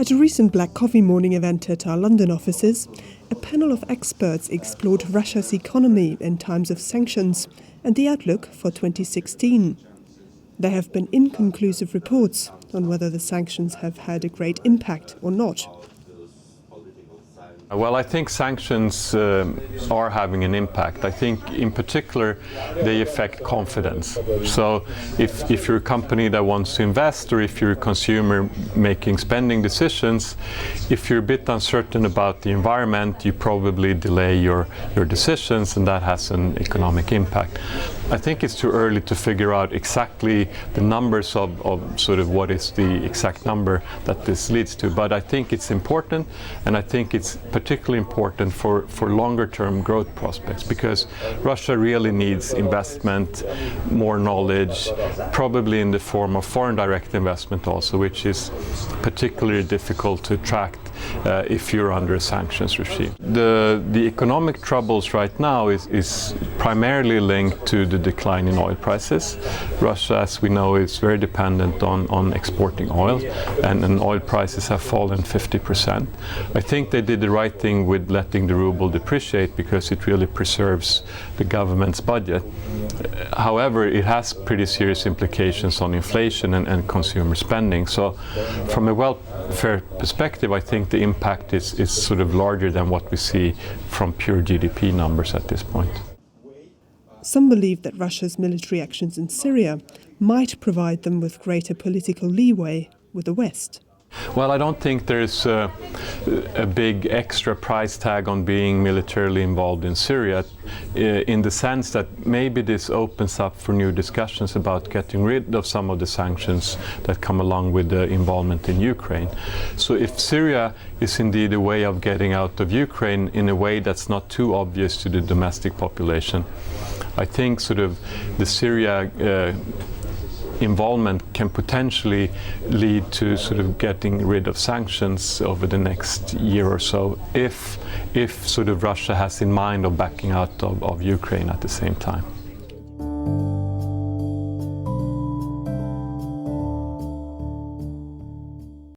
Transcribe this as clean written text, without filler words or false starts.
At a recent Black Coffee morning event at our London offices, a panel of experts explored Russia's economy in times of sanctions and the outlook for 2016. There have been inconclusive reports on whether the sanctions have had a great impact or not. Well, I think sanctions are having an impact. I think in particular they affect confidence. So if you're a company that wants to invest, or if you're a consumer making spending decisions, if you're a bit uncertain about the environment, you probably delay your decisions, and that has an economic impact. I think it's too early to figure out exactly the numbers of sort of what is the exact number that this leads to, but I think it's important, and I think it's particularly important for longer term growth prospects, because Russia really needs investment, more knowledge, probably in the form of foreign direct investment also, which is particularly difficult to attract if you're under a sanctions regime. The economic troubles right now is primarily linked to the decline in oil prices. Russia, as we know, is very dependent on exporting oil, and oil prices have fallen 50%. I think they did the right thing with letting the ruble depreciate, because it really preserves the government's budget. However, it has pretty serious implications on inflation and consumer spending. So from a welfare perspective, I think the impact is sort of larger than what we see from pure GDP numbers at this point. Some believe that Russia's military actions in Syria might provide them with greater political leeway with the West. Well, I don't think there's a big extra price tag on being militarily involved in Syria, in the sense that maybe this opens up for new discussions about getting rid of some of the sanctions that come along with the involvement in Ukraine. So if Syria is indeed a way of getting out of Ukraine in a way that's not too obvious to the domestic population, I think sort of the Syria involvement can potentially lead to sort of getting rid of sanctions over the next year or so, if sort of Russia has in mind of backing out of Ukraine at the same time.